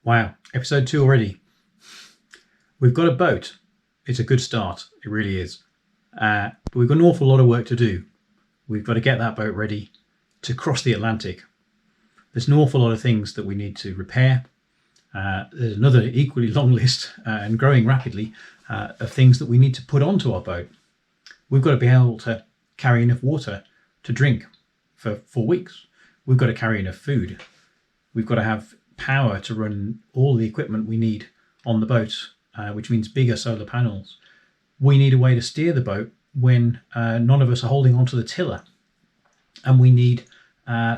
Wow, episode 2 already. We've got a boat. It's a good start. It really is. But we've got an awful lot of work to do. We've got to get that boat ready to cross the Atlantic. There's an awful lot of things that we need to repair. There's another equally long list and growing rapidly of things that we need to put onto our boat. We've got to be able to carry enough water to drink for 4 weeks. We've got to carry enough food. We've got to have power to run all the equipment we need on the boat, which means bigger solar panels. We need a way to steer the boat when none of us are holding onto the tiller. And we need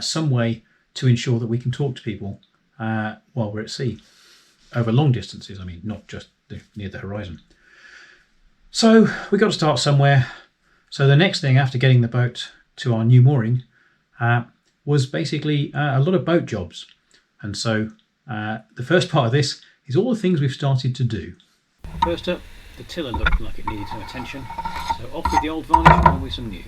some way to ensure that we can talk to people while we're at sea, over long distances, not just near the horizon. So we've got to start somewhere. So the next thing after getting the boat to our new mooring was basically a lot of boat jobs. And so the first part of this is all the things we've started to do. First up, the tiller looked like it needed some attention. So off with the old varnish and on with some new.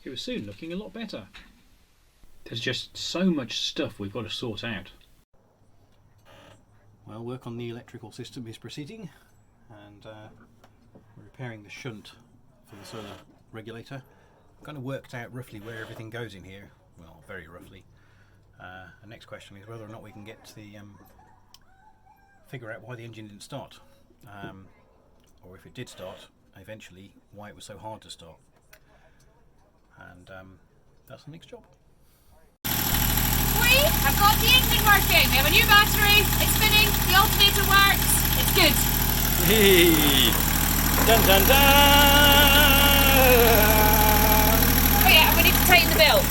It was soon looking a lot better. There's just so much stuff we've got to sort out. Well, work on the electrical system is proceeding, and we're repairing the shunt for the solar regulator. I've kind of worked out roughly where everything goes in here, well, very roughly. The next question is whether or not we can get to the figure out why the engine didn't start, or if it did start, eventually why it was so hard to start. And that's the next job. We have got the engine working. We have a new battery. It's spinning. The alternator works. It's good. Hey! Dun dun dun! Oh yeah, and we need to tighten the belt.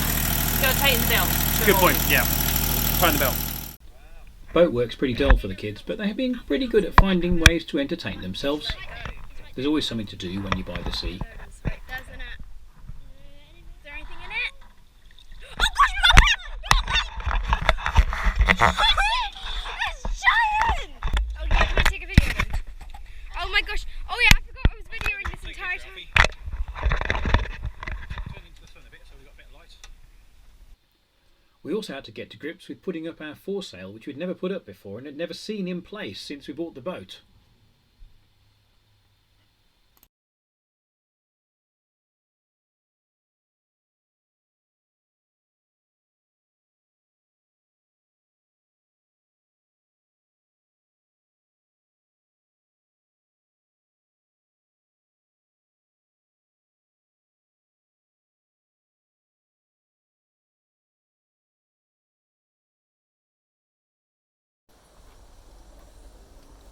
Go tighten the belt. Good point. Yeah, tighten the belt. Boat work's pretty dull for the kids, but they have been pretty good at finding ways to entertain themselves. There's always something to do when you buy the sea. Doesn't it? Is there anything in it? Oh gosh! It's giant! Oh yeah, can I take a video then? Oh my gosh! Oh yeah, I forgot I was videoing this entire time. We also had to get to grips with putting up our foresail, which we'd never put up before and had never seen in place since we bought the boat.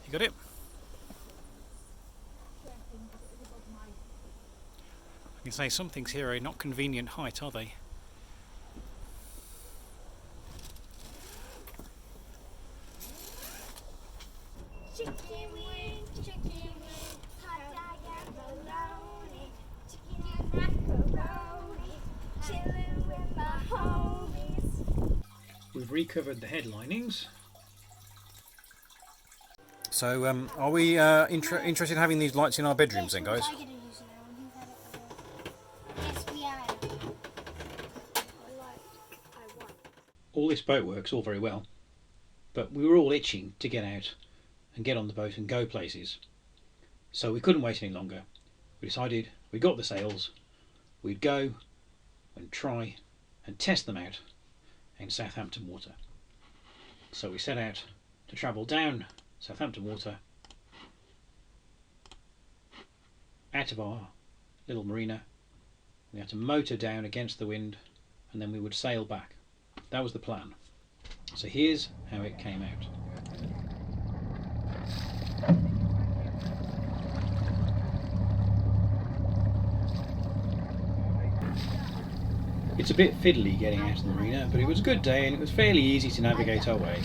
You got it? I can say some things here are not convenient height, are they? Chicken wings, hot dog and bologna, chicken and macaroni, chilling with my homies. We've recovered the head linings. So, are we interested in having these lights in our bedrooms then, guys? Yes, we are. All this boat work's all very well, but we were all itching to get out and get on the boat and go places. So we couldn't wait any longer. We decided we got the sails, we'd go and try and test them out in Southampton water. So we set out to travel down Southampton water, out of our little marina. We had to motor down against the wind and then we would sail back. That was the plan. So here's how it came out. It's a bit fiddly getting out of the marina, but it was a good day and it was fairly easy to navigate our way.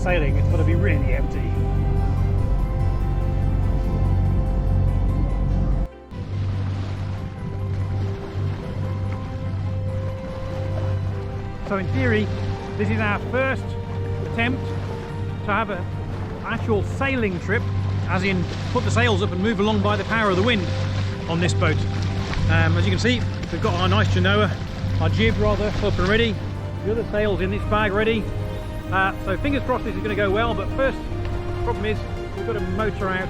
sailing, it's got to be really empty. So in theory, this is our first attempt to have an actual sailing trip, as in put the sails up and move along by the power of the wind on this boat. As you can see, we've got our nice Genoa, our jib rather, up and ready. The other sails in this bag ready. So fingers crossed this is going to go well, but first problem is we've got to motor out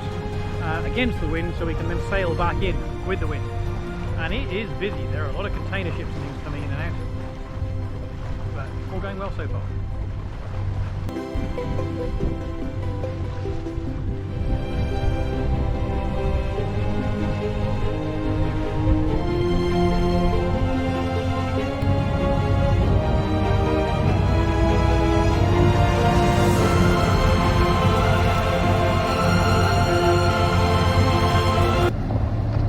against the wind so we can then sail back in with the wind. And it is busy. There are a lot of container ships and things coming in and out. But all going well so far.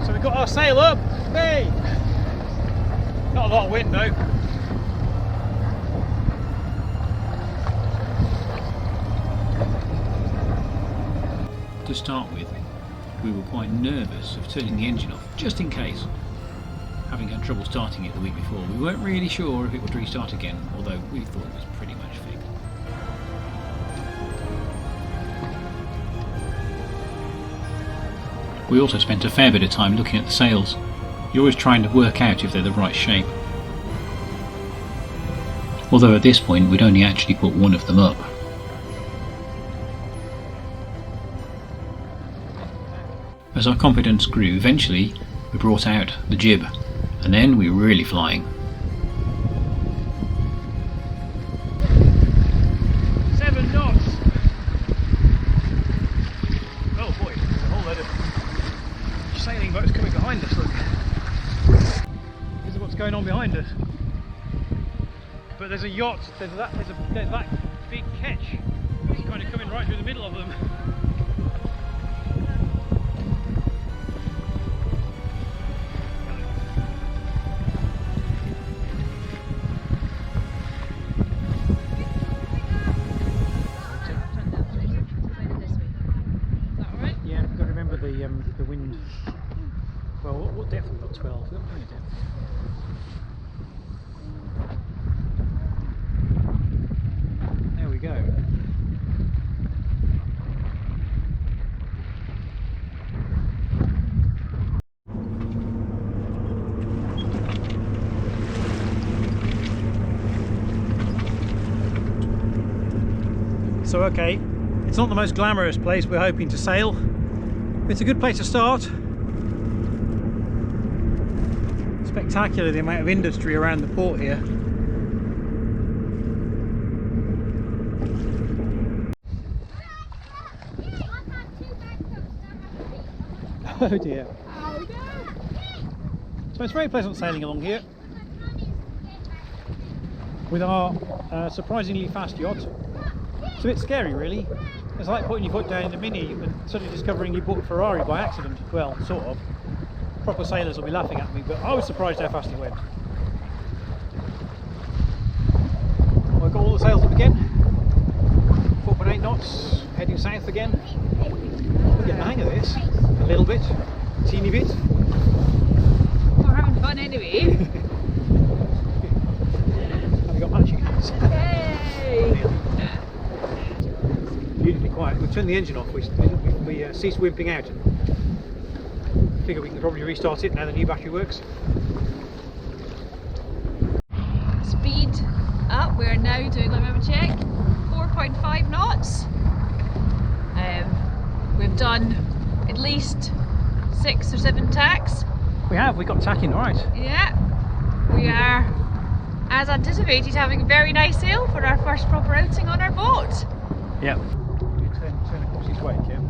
So we've got our sail up. Hey! Not a lot of wind though. To start with, we were quite nervous of turning the engine off, just in case. Having had trouble starting it the week before, we weren't really sure if it would restart again, although we thought it was pretty much fixed. We also spent a fair bit of time looking at the sails. You're always trying to work out if they're the right shape. Although at this point we'd only actually put one of them up. As our confidence grew, eventually we brought out the jib, and then we were really flying. 7 knots! Oh boy, there's a whole load of sailing boats coming behind us, look. This is what's going on behind us. But there's a yacht, there's that big ketch. It's kind of coming right through the middle of them. Yeah, we've got to remember the wind. Well, what depth have we got? 12. We've got plenty of depth. There we go. So okay, it's not the most glamorous place we're hoping to sail. It's a good place to start. Spectacular the amount of industry around the port here. Oh dear. So it's very pleasant sailing along here with our surprisingly fast yacht. It's a bit scary really. It's like putting your foot down in a Mini and suddenly discovering you bought a Ferrari by accident. Well, sort of. Proper sailors will be laughing at me, but I was surprised how fast it went. Well, I've got all the sails up again. 4.8 knots, heading south again. We'll get the hang of this a little bit, a teeny bit. We're having fun anyway. Have we got matching hands? Yay! Beautifully quiet. We've turned the engine off. We ceased wimping out. Figure we can probably restart it now the new battery works. Speed up. We're now doing, let me have a check, 4.5 knots. We've done at least 6 or 7 tacks. We got tacking alright. Yeah, we are, as anticipated, having a very nice sail for our first proper outing on our boat. Yeah. Turn across this way, Kim.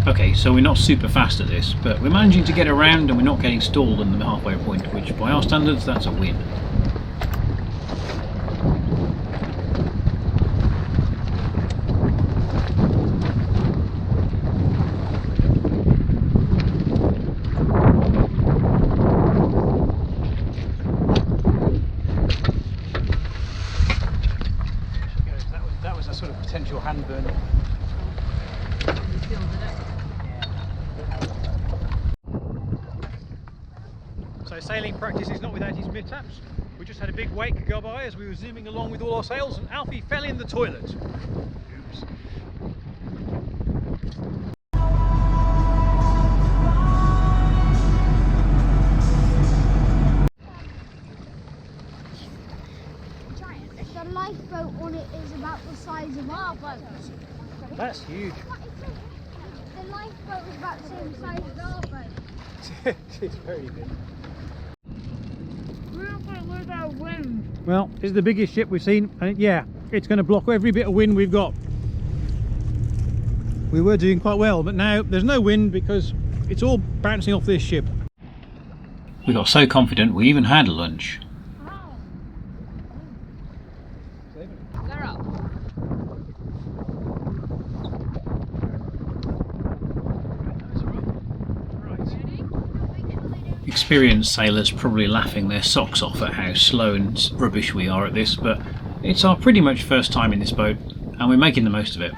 Okay, so we're not super fast at this, but we're managing to get around and we're not getting stalled in the halfway point, which by our standards that's a win. That was a sort of potential hand burn. So sailing practice is not without its mishaps. We just had a big wake go by as we were zooming along with all our sails, and Alfie fell in the toilet. Oops. The lifeboat on it is about the size of our boat. That's huge. The lifeboat is about the same size as our boat. It's very big. We're not going to lose our wind. Well, this is the biggest ship we've seen, and yeah, it's going to block every bit of wind we've got. We were doing quite well, but now there's no wind because it's all bouncing off this ship. We got so confident we even had lunch. They're up. Experienced sailors probably laughing their socks off at how slow and rubbish we are at this, but it's our pretty much first time in this boat and we're making the most of it.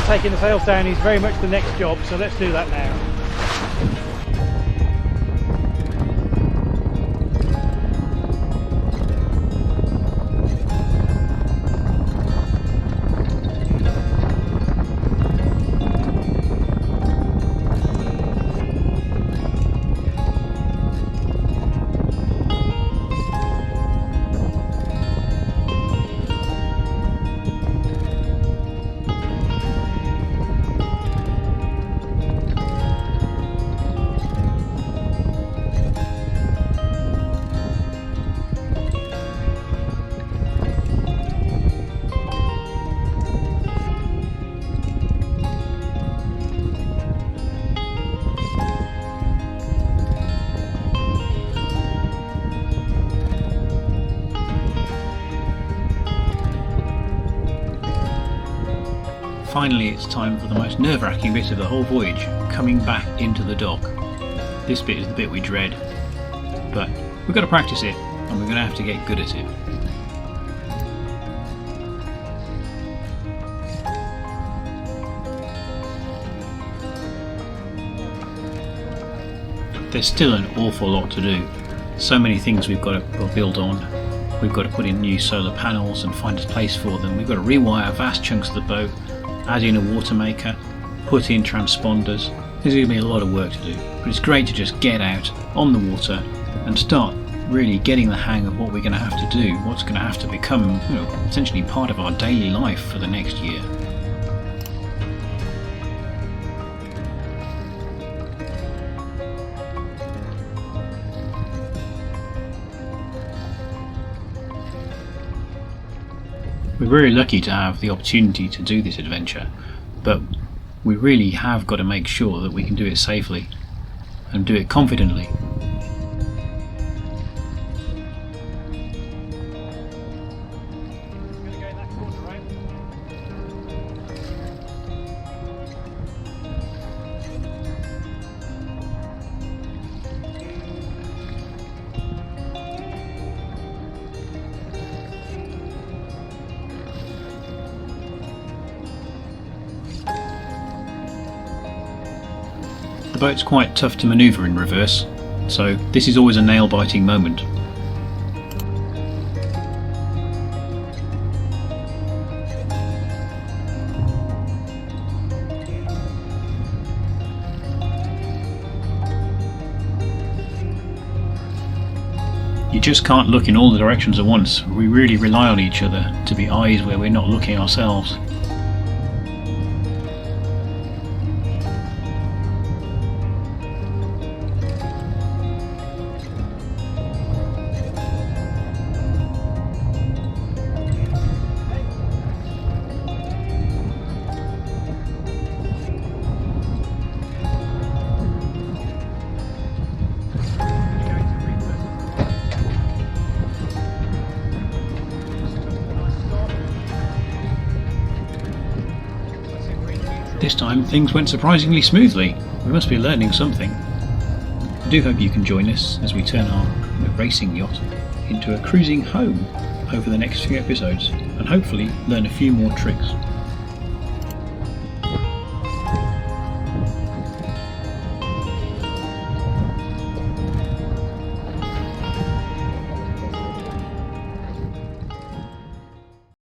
Taking the sails down is very much the next job, so let's do that now. Finally, it's time for the most nerve-wracking bit of the whole voyage, coming back into the dock. This bit is the bit we dread, but we've got to practice it and we're going to have to get good at it. There's still an awful lot to do. So many things we've got to build on. We've got to put in new solar panels and find a place for them. We've got to rewire vast chunks of the boat, add in a water maker, put in transponders, There's going to be a lot of work to do, but it's great to just get out on the water and start really getting the hang of what we're going to have to do, what's going to have to become, you know, essentially part of our daily life for the next year. We're very lucky to have the opportunity to do this adventure, but we really have got to make sure that we can do it safely and do it confidently. The boat's quite tough to manoeuvre in reverse, so this is always a nail-biting moment. You just can't look in all the directions at once. We really rely on each other to be eyes where we're not looking ourselves. This time things went surprisingly smoothly. We must be learning something. I do hope you can join us as we turn our racing yacht into a cruising home over the next few episodes and hopefully learn a few more tricks.